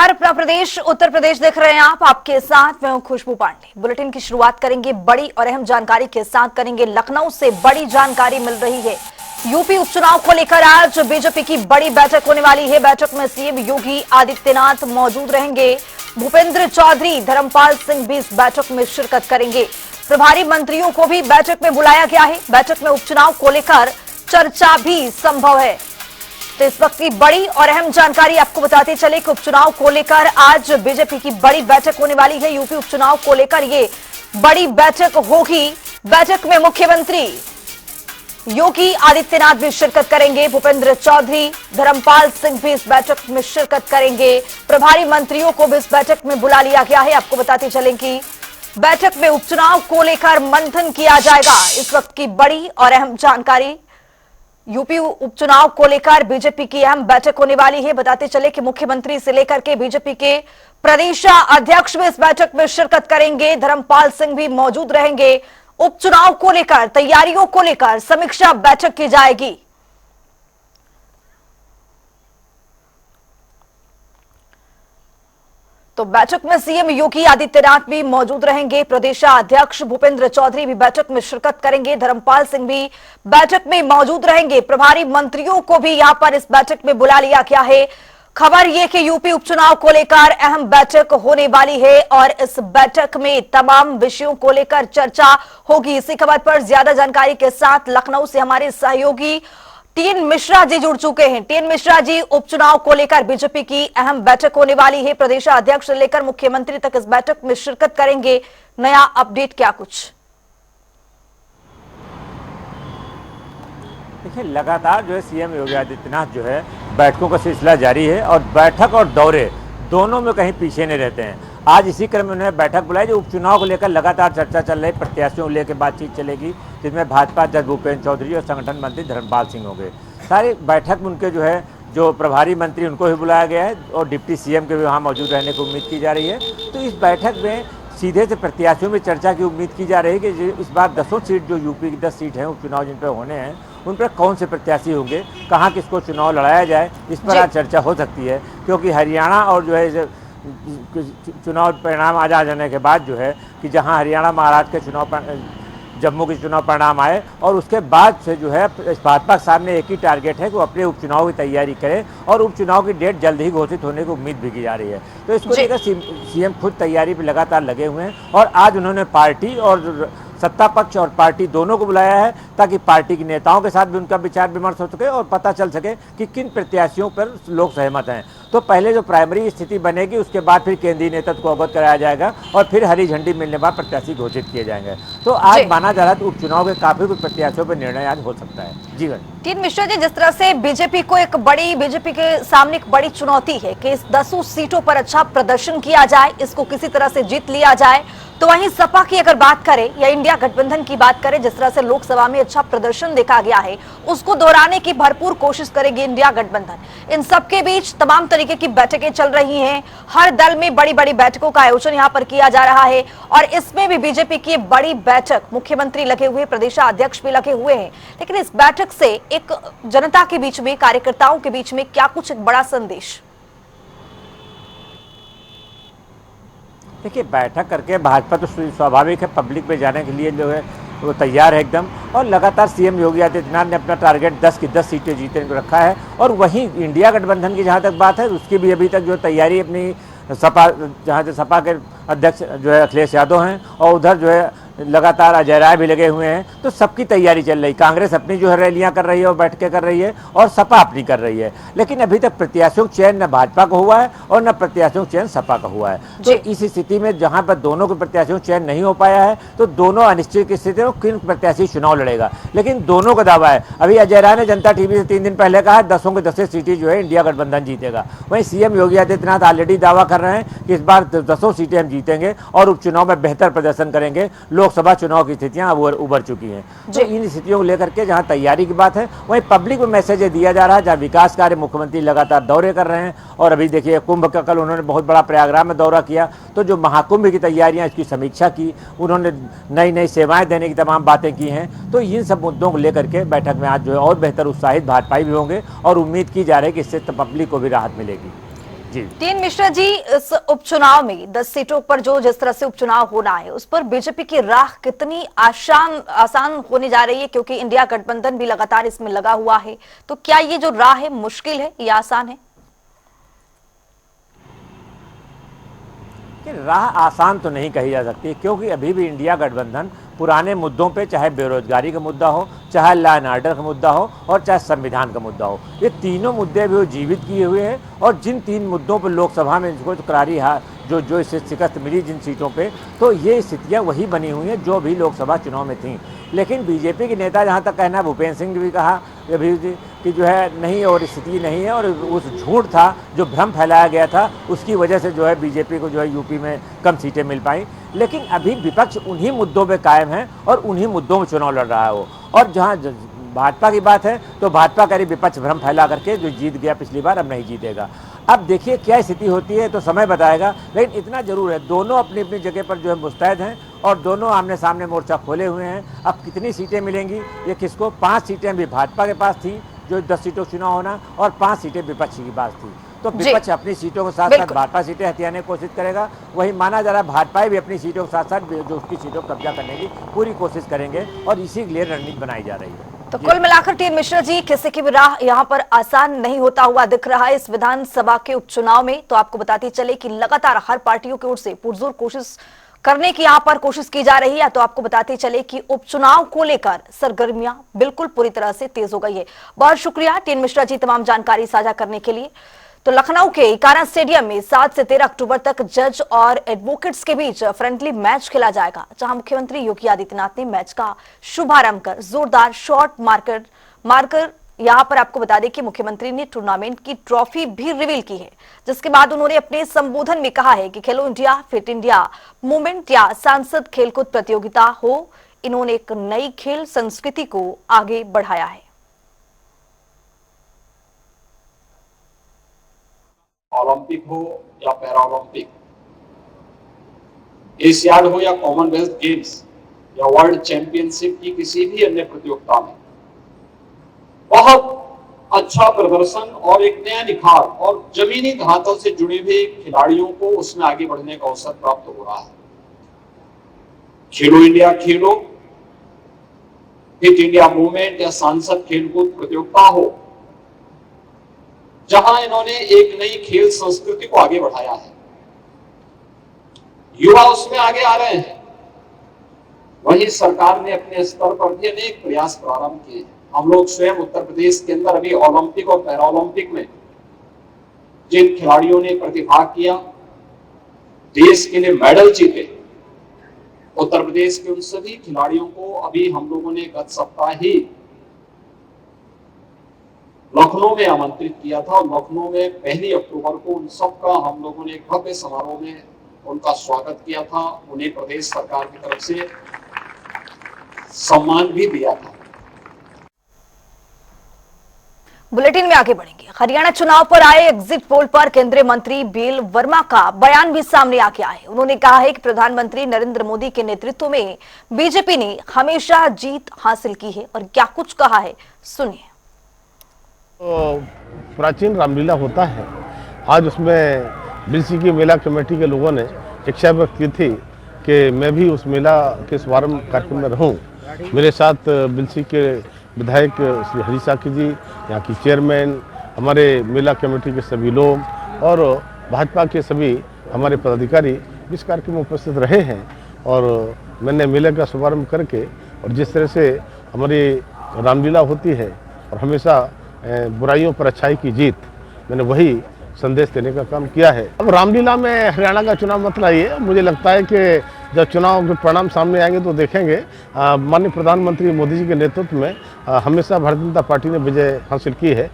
नमस्कार। अपना प्रदेश उत्तर प्रदेश देख रहे हैं आप, आपके साथ मैं हूं खुशबू पांडे। बुलेटिन की शुरुआत करेंगे बड़ी और अहम जानकारी के साथ। करेंगे लखनऊ से बड़ी जानकारी मिल रही है। यूपी उपचुनाव को लेकर आज बीजेपी की बड़ी बैठक होने वाली है। बैठक में सीएम योगी आदित्यनाथ मौजूद रहेंगे। भूपेंद्र चौधरी, धर्मपाल सिंह भी इस बैठक में शिरकत करेंगे। प्रभारी मंत्रियों को भी बैठक में बुलाया गया है। बैठक में उपचुनाव को लेकर चर्चा भी संभव है। तो इस वक्त की बड़ी और अहम जानकारी आपको बताते चले कि उपचुनाव को लेकर आज बीजेपी की बड़ी बैठक होने वाली है। यूपी उपचुनाव को लेकर ये बड़ी बैठक होगी। बैठक में मुख्यमंत्री योगी आदित्यनाथ भी शिरकत करेंगे। भूपेंद्र चौधरी, धर्मपाल सिंह भी इस बैठक में शिरकत करेंगे। प्रभारी मंत्रियों को भी इस बैठक में बुला लिया गया है। आपको बताते चलें कि बैठक में उपचुनाव को लेकर मंथन किया जाएगा। इस वक्त की बड़ी और अहम जानकारी, यूपी उपचुनाव को लेकर बीजेपी की अहम बैठक होने वाली है। बताते चले कि मुख्यमंत्री से लेकर के बीजेपी के प्रदेश अध्यक्ष भी इस बैठक में शिरकत करेंगे। धर्मपाल सिंह भी मौजूद रहेंगे। उपचुनाव को लेकर, तैयारियों को लेकर समीक्षा बैठक की जाएगी। तो बैठक में सीएम योगी आदित्यनाथ भी मौजूद रहेंगे। प्रदेश अध्यक्ष भूपेंद्र चौधरी भी बैठक में शिरकत करेंगे। धर्मपाल सिंह भी बैठक में मौजूद रहेंगे। प्रभारी मंत्रियों को भी यहां पर इस बैठक में बुला लिया गया है। खबर यह कि यूपी उपचुनाव को लेकर अहम बैठक होने वाली है और इस बैठक में तमाम विषयों को लेकर चर्चा होगी। इसी खबर पर ज्यादा जानकारी के साथ लखनऊ से हमारे सहयोगी टीएन मिश्रा जी जुड़ चुके हैं। टीएन मिश्रा जी, उपचुनाव को लेकर बीजेपी की अहम बैठक होने वाली है। प्रदेश अध्यक्ष से लेकर मुख्यमंत्री तक इस बैठक में शिरकत करेंगे। नया अपडेट क्या कुछ? देखिए, लगातार जो है सीएम योगी आदित्यनाथ जो है बैठकों का सिलसिला जारी है और बैठक और दौरे दोनों में कहीं पीछे नहीं रहते हैं। आज इसी क्रम में उन्होंने बैठक बुलाई जो उपचुनाव को लेकर लगातार चर्चा चल रही, प्रत्याशियों को लेकर बातचीत चलेगी, जिसमें भाजपा अध्यक्ष भूपेंद्र चौधरी और संगठन मंत्री धर्मपाल सिंह होंगे। सारी बैठक में उनके जो है जो प्रभारी मंत्री उनको भी बुलाया गया है और डिप्टी सीएम के भी वहाँ मौजूद रहने की उम्मीद की जा रही है। तो इस बैठक में सीधे से प्रत्याशियों में चर्चा की उम्मीद की जा रही है कि इस बार 10 सीट जो यूपी की 10 सीट हैं उपचुनाव जिन पर होने हैं उन पर कौन से प्रत्याशी होंगे, कहाँ किसको चुनाव लड़ाया जाए, इस पर आज चर्चा हो सकती है। क्योंकि हरियाणा और जो है चुनाव परिणाम आ जाने के बाद जो है कि जहाँ हरियाणा महाराष्ट्र के चुनाव, जम्मू के चुनाव परिणाम आए और उसके बाद से जो है भाजपा के सामने एक ही टारगेट है कि वो अपने उपचुनाव की तैयारी करे और उपचुनाव की डेट जल्द ही घोषित होने की उम्मीद भी की जा रही है। तो इसको लेकर सीएम खुद तैयारी पर लगातार लगे हुए हैं और आज उन्होंने पार्टी और सत्ता पक्ष और पार्टी दोनों को बुलाया है ताकि पार्टी के नेताओं के साथ भी उनका विचार विमर्श हो सके और पता चल सके कि किन प्रत्याशियों पर लोग सहमत हैं। तो पहले जो प्राइमरी स्थिति बनेगी उसके बाद फिर केंद्रीय नेतृत्व को अवगत कराया जाएगा और फिर हरी झंडी मिलने बाद प्रत्याशी घोषित किए जाएंगे। तो आज माना जा रहा है उपचुनाव के काफी कुछ प्रत्याशियों पर निर्णय आज हो सकता है। जी टीएन मिश्रा जी, जिस तरह से बीजेपी के सामने एक बड़ी चुनौती है कि इस 10 सीटों पर अच्छा प्रदर्शन किया जाए, इसको किसी तरह से जीत लिया जाए, तो वहीं सपा की अगर बात करें या इंडिया गठबंधन की बात करें, जिस तरह से लोकसभा में अच्छा प्रदर्शन देखा गया है उसको दोहराने की भरपूर कोशिश करेगी इंडिया गठबंधन। इन सबके बीच तमाम तरीके की बैठकें चल रही हैं। हर दल में बड़ी बड़ी बैठकों का आयोजन यहाँ पर किया जा रहा है और इसमें भी बीजेपी की बड़ी बैठक, मुख्यमंत्री लगे हुए, प्रदेश अध्यक्ष भी लगे हुए हैं। लेकिन इस बैठक से एक जनता के बीच में, कार्यकर्ताओं के बीच में क्या कुछ एक बड़ा संदेश? देखिए, बैठक करके भाजपा तो स्वाभाविक है पब्लिक पे जाने के लिए जो है वो तैयार है एकदम और लगातार सीएम योगी आदित्यनाथ ने अपना टारगेट 10 की 10 सीटें जीतने को रखा है। और वहीं इंडिया गठबंधन की जहां तक बात है उसकी भी अभी तक जो तैयारी अपनी सपा, जहां से सपा के अध्यक्ष जो है अखिलेश यादव हैं और उधर जो है लगातार अजय राय भी लगे हुए हैं। तो सबकी तैयारी चल रही, कांग्रेस अपनी जो है रैलियां कर रही है और बैठकें कर रही है और सपा अपनी कर रही है। लेकिन अभी तक प्रत्याशियों का चयन न भाजपा का हुआ है और न प्रत्याशियों का चयन सपा का हुआ है। तो इस स्थिति में जहां पर दोनों के प्रत्याशियों का चयन नहीं हो पाया है तो दोनों अनिश्चित की स्थिति में किन प्रत्याशी चुनाव लड़ेगा। लेकिन दोनों का दावा है, अभी अजय राय ने जनता टीवी से 3 दिन पहले कहा 10 की 10 सीटें जो है इंडिया गठबंधन जीतेगा। वहीं सीएम योगी आदित्यनाथ ऑलरेडी दावा कर रहे हैं कि इस बार 10 सीटें हम जीतेंगे और उपचुनाव में बेहतर प्रदर्शन करेंगे। लोकसभा चुनाव की स्थितियां उभर चुकी हैं। तो इन स्थितियों को लेकर के जहां तैयारी की बात है वहीं पब्लिक में मैसेज दिया जा रहा है, जहां विकास कार्य मुख्यमंत्री लगातार दौरे कर रहे हैं। और अभी देखिए कुंभ का कल उन्होंने बहुत बड़ा प्रयागराज में दौरा किया, तो जो महाकुंभ की तैयारियां इसकी समीक्षा की, उन्होंने नई नई सेवाएं देने की तमाम बातें की हैं। तो इन सब मुद्दों को लेकर के बैठक में आज जो है और बेहतर उत्साहित भाजपाई भी होंगे और उम्मीद की जा रही है कि इससे पब्लिक को भी राहत मिलेगी। जी टीएन मिश्रा जी, इस उपचुनाव में 10 सीटों पर जो जिस तरह से उपचुनाव होना है उस पर बीजेपी की राह कितनी आसान होने जा रही है, क्योंकि इंडिया गठबंधन भी लगातार इसमें लगा हुआ है। तो क्या ये जो राह है मुश्किल है या आसान है? कि राह आसान तो नहीं कही जा सकती, क्योंकि अभी भी इंडिया गठबंधन पुराने मुद्दों पे, चाहे बेरोजगारी का मुद्दा हो, चाहे लॉ एंड ऑर्डर का मुद्दा हो और चाहे संविधान का मुद्दा हो, ये तीनों मुद्दे भी वो जीवित किए हुए हैं। और जिन 3 मुद्दों पर लोकसभा में इसको करारी हार जो इसे शिकस्त मिली जिन सीटों पे, तो ये स्थितियां वही बनी हुई हैं जो भी लोकसभा चुनाव में थीं। लेकिन बीजेपी के नेता, जहाँ तक कहना है, भूपेंद्र सिंह ने भी कहा अभी कि जो है नहीं, और स्थिति नहीं है, और उस झूठ था जो भ्रम फैलाया गया था उसकी वजह से जो है बीजेपी को जो है यूपी में कम सीटें मिल पाई। लेकिन अभी विपक्ष उन्हीं मुद्दों पे कायम है और उन्हीं मुद्दों में चुनाव लड़ रहा है वो। और जहाँ भाजपा की बात है तो भाजपा कह रही विपक्ष भ्रम फैला करके जो जीत गया पिछली बार अब नहीं जीतेगा। अब देखिए क्या स्थिति होती है तो समय बताएगा। लेकिन इतना जरूर है, दोनों अपनी अपनी जगह पर जो है मुस्तैद हैं और दोनों आमने सामने मोर्चा खोले हुए हैं। अब कितनी सीटें मिलेंगी ये किसको, 5 सीटें भी भाजपा के पास थी जो 10 सीटों चुनाव होना, और 5 सीटें विपक्ष के पास थी। तो विपक्ष अपनी सीटों के साथ साथ भाजपा सीटें हथियाने की कोशिश करेगा। वही माना जा रहा है भाजपा भी अपनी सीटों के साथ साथ जो उसकी सीटों को कब्जा करने की पूरी कोशिश करेंगे और इसी के लिए रणनीति बनाई जा रही है। तो कुल मिलाकर टीएन मिश्रा जी, किसी की भी राह यहाँ पर आसान नहीं होता हुआ दिख रहा है इस विधानसभा के उपचुनाव में। तो आपको बताते चले कि लगातार हर पार्टियों की ओर से पुरजोर कोशिश करने की यहाँ पर कोशिश की जा रही है। तो आपको बताते चले कि उपचुनाव को लेकर सरगर्मियां बिल्कुल पूरी तरह से तेज हो गई है। बहुत शुक्रिया टीएन मिश्रा जी तमाम जानकारी साझा करने के लिए। तो लखनऊ के इकाना स्टेडियम में 7 से 13 अक्टूबर तक जज और एडवोकेट्स के बीच फ्रेंडली मैच खेला जाएगा, जहां मुख्यमंत्री योगी आदित्यनाथ ने मैच का शुभारंभ कर जोरदार शॉट मारकर यहां पर आपको बता दें कि मुख्यमंत्री ने टूर्नामेंट की ट्रॉफी भी रिवील की है, जिसके बाद उन्होंने अपने संबोधन में कहा है कि खेलो इंडिया फिट इंडिया मूवमेंट या सांसद खेलकूद प्रतियोगिता हो, इन्होंने एक नई खेल संस्कृति को आगे बढ़ाया है। ओलंपिक हो या पैरा ओलंपिक, एशियाड हो या कॉमनवेल्थ गेम्स या वर्ल्ड चैंपियनशिप की किसी भी अन्य प्रतियोगिता में बहुत अच्छा प्रदर्शन और एक नया निखार और जमीनी धरातल से जुड़े हुए खिलाड़ियों को उसमें आगे बढ़ने का अवसर प्राप्त हो रहा है। खेलो इंडिया खेलो, फिट इंडिया मूवमेंट या सांसद खेलकूद प्रतियोगिता हो, जहां इन्होंने एक नई खेल संस्कृति को आगे बढ़ाया है, युवा उसमें आगे आ रहे हैं। वहीं सरकार ने अपने स्तर पर भी अनेक प्रयास प्रारंभ किए हैं। हम लोग स्वयं उत्तर प्रदेश के अंदर अभी ओलंपिक और पैरा ओलंपिक में जिन खिलाड़ियों ने प्रतिभाग किया, देश के लिए मेडल जीते, उत्तर प्रदेश के उन सभी खिलाड़ियों को अभी हम लोगों ने गत सप्ताह ही लखनऊ में आमंत्रित किया था। लखनऊ में 1 अक्टूबर को उन सबका हम लोगों ने भव्य समारोह में उनका स्वागत किया था। उन्हें प्रदेश सरकार की तरफ से सम्मान भी दिया था। बुलेटिन में आगे बढ़ेंगे। हरियाणा चुनाव पर आए एग्जिट पोल पर केंद्रीय मंत्री बीएल वर्मा का बयान भी सामने आ गया है। उन्होंने कहा है कि प्रधानमंत्री नरेंद्र मोदी के नेतृत्व में बीजेपी ने हमेशा जीत हासिल की है, और क्या कुछ कहा है सुनिए। प्राचीन रामलीला होता है, आज उसमें बीसी की मेला कमेटी के लोगों ने इच्छा व्यक्त की थी कि मैं भी उस मेला के शुभारंभ कार्यक्रम में रहूं। मेरे साथ बीसी के विधायक श्री हरी साकी जी, यहाँ की चेयरमैन, हमारे मेला कमेटी के सभी लोग और भाजपा के सभी हमारे पदाधिकारी इस कार्यक्रम में उपस्थित रहे हैं। और मैंने मेले का शुभारंभ करके और जिस तरह से हमारी रामलीला होती है और हमेशा बुराइयों पर अच्छाई की जीत, मैंने वही संदेश देने का काम किया है। अब रामलीला में हरियाणा का चुनाव मत लाइए। मुझे लगता है कि जब चुनाव के परिणाम सामने आएंगे तो देखेंगे माननीय प्रधानमंत्री मोदी जी के नेतृत्व में हमेशा भारतीय जनता पार्टी ने विजय हासिल की है।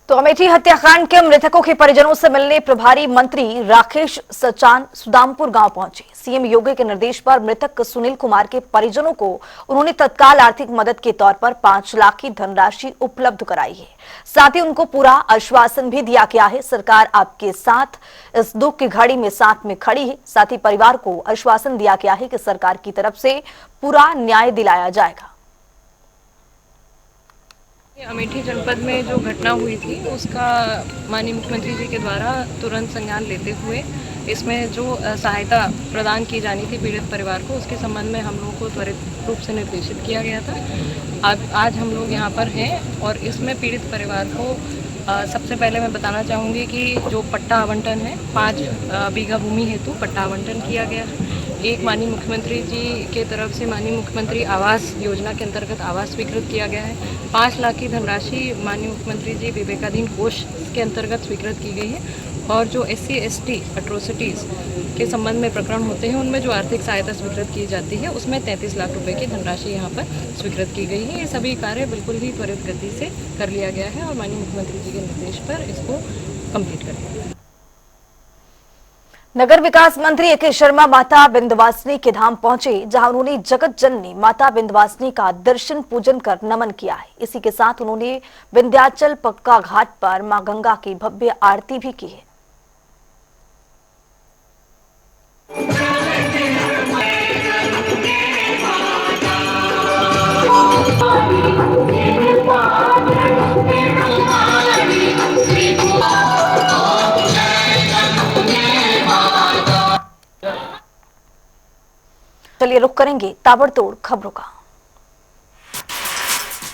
तो अमेठी हत्याकांड के मृतकों के परिजनों से मिलने प्रभारी मंत्री राकेश सचान सुदामपुर गांव पहुंचे। सीएम योगी के निर्देश पर मृतक सुनील कुमार के परिजनों को उन्होंने तत्काल आर्थिक मदद के तौर पर 5 लाख की धनराशि उपलब्ध कराई है। साथ ही उनको पूरा आश्वासन भी दिया गया है, सरकार आपके साथ इस दुख की घड़ी में साथ में खड़ी है। साथ ही परिवार को आश्वासन दिया गया है कि सरकार की तरफ से पूरा न्याय दिलाया जाएगा। अमेठी जनपद में जो घटना हुई थी उसका माननीय मुख्यमंत्री जी के द्वारा तुरंत संज्ञान लेते हुए इसमें जो सहायता प्रदान की जानी थी पीड़ित परिवार को, उसके संबंध में हम लोगों को त्वरित रूप से निर्देशित किया गया था। आज हम लोग यहाँ पर हैं और इसमें पीड़ित परिवार को सबसे पहले मैं बताना चाहूँगी कि जो पट्टा आवंटन है 5 बीघा भूमि हेतु पट्टा आवंटन किया गया है। एक माननीय मुख्यमंत्री जी के तरफ से माननीय मुख्यमंत्री आवास योजना के अंतर्गत आवास स्वीकृत किया गया है। 5 लाख की धनराशि माननीय मुख्यमंत्री जी विवेकाधीन कोष के अंतर्गत स्वीकृत की गई है और जो SC ST एट्रोसिटीज़ के संबंध में प्रकरण होते हैं उनमें जो आर्थिक सहायता स्वीकृत की जाती है उसमें 33 लाख रुपए की धनराशि यहाँ पर स्वीकृत की गई है। ये सभी कार्य बिल्कुल ही त्वरित गति से कर लिया गया है और माननीय मुख्यमंत्री जी के निर्देश पर इसको कंप्लीट कर दिया गया। नगर विकास मंत्री AK शर्मा माता विंध्यवासिनी के धाम पहुंचे, जहां उन्होंने जगत जननी माता विंध्यवासिनी का दर्शन पूजन कर नमन किया है। इसी के साथ उन्होंने विंध्याचल पक्का घाट पर मां गंगा की भव्य आरती भी की है। चलिए रुक करेंगे ताबड़तोड़ खबरों का।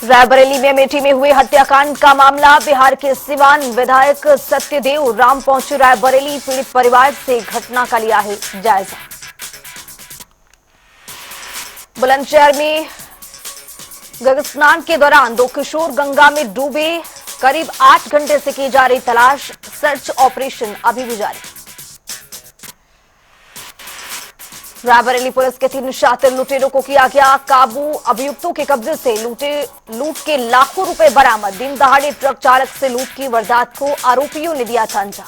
रायबरेली में अमेठी में हुए हत्याकांड का मामला, बिहार के सिवान विधायक सत्यदेव राम पहुंचे रायबरेली, पीड़ित परिवार से घटना का लिया है जायजा। बुलंदशहर में गंगा स्नान के दौरान 2 किशोर गंगा में डूबे, करीब 8 घंटे से की जा रही तलाश, सर्च ऑपरेशन अभी भी जारी। रायबरेली पुलिस के 3 शातिर लुटेरों को किया गया काबू, अभियुक्तों के कब्जे से लूट के लाखों रुपए बरामद। दिन दहाड़े ट्रक चालक से लूट की वारदात को आरोपियों ने दिया था अंजाम।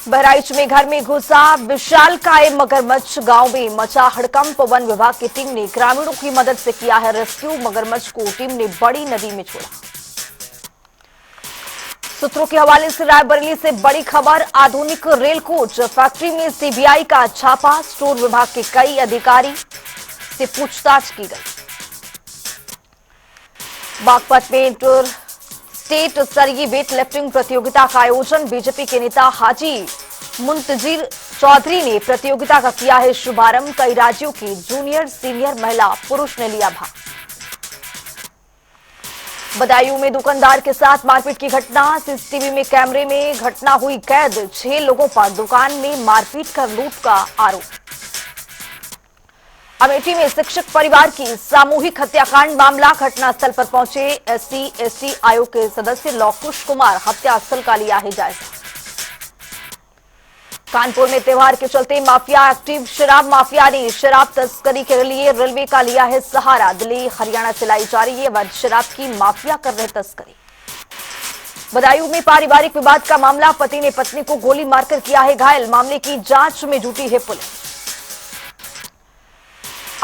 बहराइच में घर में घुसा विशालकाय मगरमच्छ, गांव में मचा हड़कंप। वन विभाग की टीम ने ग्रामीणों की मदद से किया है रेस्क्यू, मगरमच्छ को टीम ने बड़ी नदी में छोड़ा। सूत्रों के हवाले से रायबरेली से बड़ी खबर, आधुनिक रेल कोच फैक्ट्री में CBI का छापा, स्टोर विभाग के कई अधिकारी से पूछताछ की गई। बागपत में इंटर स्टेट स्तरीय वेट लिफ्टिंग प्रतियोगिता का आयोजन, बीजेपी के नेता हाजी मुंतजिर चौधरी ने प्रतियोगिता का किया है शुभारंभ। कई राज्यों की जूनियर सीनियर महिला पुरुष ने लिया भाग। बदायूं में दुकानदार के साथ मारपीट की घटना, CCTV में कैमरे में घटना हुई कैद। 6 लोगों पर दुकान में मारपीट कर लूट का आरोप। अमेठी में शिक्षक परिवार की सामूहिक हत्याकांड मामला, घटनास्थल पर पहुंचे SC ST आयोग के सदस्य लौकुश कुमार, हत्यास्थल का लिया है जायजा। कानपुर में त्योहार के चलते माफिया एक्टिव, शराब माफिया ने शराब तस्करी के लिए रेलवे का लिया है सहारा। दिल्ली हरियाणा से लाई जा रही है अवैध शराब की माफिया कर रहे तस्करी। बदायूं में पारिवारिक विवाद का मामला, पति ने पत्नी को गोली मारकर किया है घायल, मामले की जांच में जुटी है पुलिस।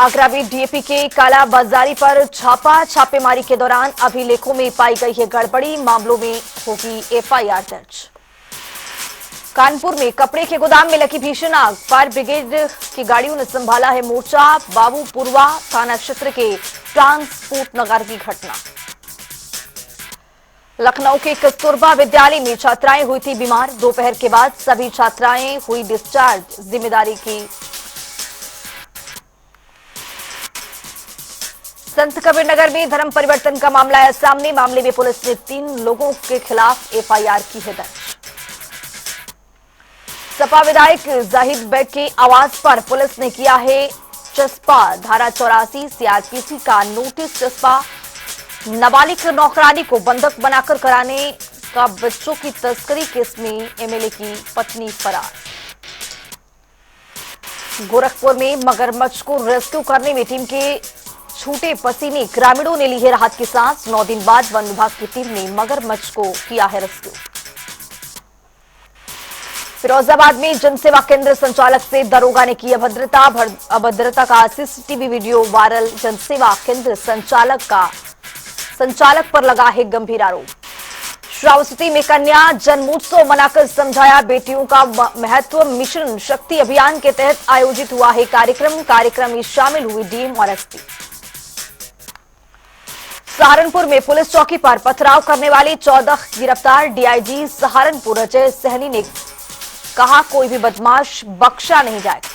आगरा में DAP के कालाबाजारी पर छापा, छापेमारी के दौरान अभिलेखों में पाई गई है गड़बड़ी, मामलों में होगी FIR दर्ज। कानपुर में कपड़े के गोदाम में लगी भीषण आग, फायर ब्रिगेड की गाड़ियों ने संभाला है मोर्चा। बाबूपुरवा थाना क्षेत्र के ट्रांसपोर्ट नगर की घटना। लखनऊ के कस्तूरबा विद्यालय में छात्राएं हुई थी बीमार, दोपहर के बाद सभी छात्राएं हुई डिस्चार्ज। जिम्मेदारी की संत कबीर नगर में धर्म परिवर्तन का मामला है सामने, मामले में पुलिस ने 3 लोगों के खिलाफ FIR की है दर्ज। सपा विधायक जाहिद बेग के आवास पर पुलिस ने किया है चस्पा, धारा 84 CRPC का नोटिस चस्पा। नाबालिग नौकरानी को बंधक बनाकर कराने का बच्चों की तस्करी केस में MLA की पत्नी फरार। गोरखपुर में मगरमच्छ को रेस्क्यू करने में टीम के छूटे पसीने, ग्रामीणों ने ली है राहत की सांस। 9 दिन बाद वन विभाग की टीम ने मगरमच्छ को किया है रेस्क्यू। फिरोजाबाद में जनसेवा केंद्र संचालक से दरोगा ने की अभद्रता का CCTV वीडियो वायरल। जनसेवा केंद्र संचालक पर लगा है गंभीर आरोप। श्रावस्ती में कन्या जन्मोत्सव मनाकर समझाया बेटियों का महत्व, मिशन शक्ति अभियान के तहत आयोजित हुआ है कार्यक्रम में शामिल हुई DM और SP। सहारनपुर में पुलिस चौकी पर पथराव करने वाले 14 गिरफ्तार। डीआईजी सहारनपुर अजय सहनी ने कहा, कोई भी बदमाश बख्शा नहीं जाएगा।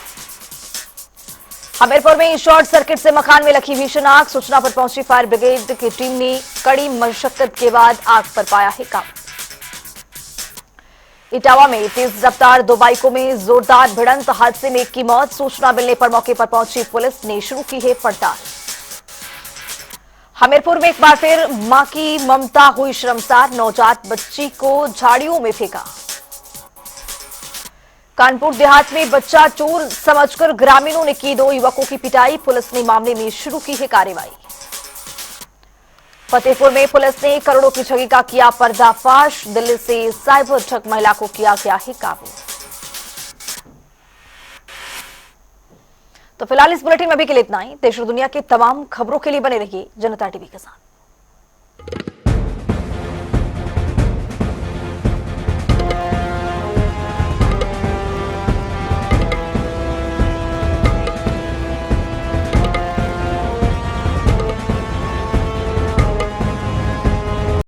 हमीरपुर में शॉर्ट सर्किट से मकान में लगी भीषण आग। सूचना पर पहुंची फायर ब्रिगेड की टीम ने कड़ी मशक्कत के बाद आग पर पाया है काबू। इटावा में तेज रफ्तार दो बाइकों में जोरदार भिड़ंत, हादसे में एक की मौत। सूचना मिलने पर मौके पर पहुंची पुलिस ने शुरू की है पड़ताल। हमीरपुर में एक बार फिर मां की ममता हुई शर्मसार, नवजात बच्ची को झाड़ियों में फेंका। कानपुर देहात में बच्चा चोर समझकर ग्रामीणों ने की 2 युवकों की पिटाई। पुलिस ने मामले में शुरू की है कार्रवाई। फतेहपुर में पुलिस ने करोड़ों की ठगी का किया पर्दाफाश। दिल्ली से साइबर ठग महिला को किया गया है काबू। तो फिलहाल इस बुलेटिन में अभी के लिए इतना ही। देश और दुनिया की तमाम खबरों के लिए बने रहिए जनता टीवी के साथ।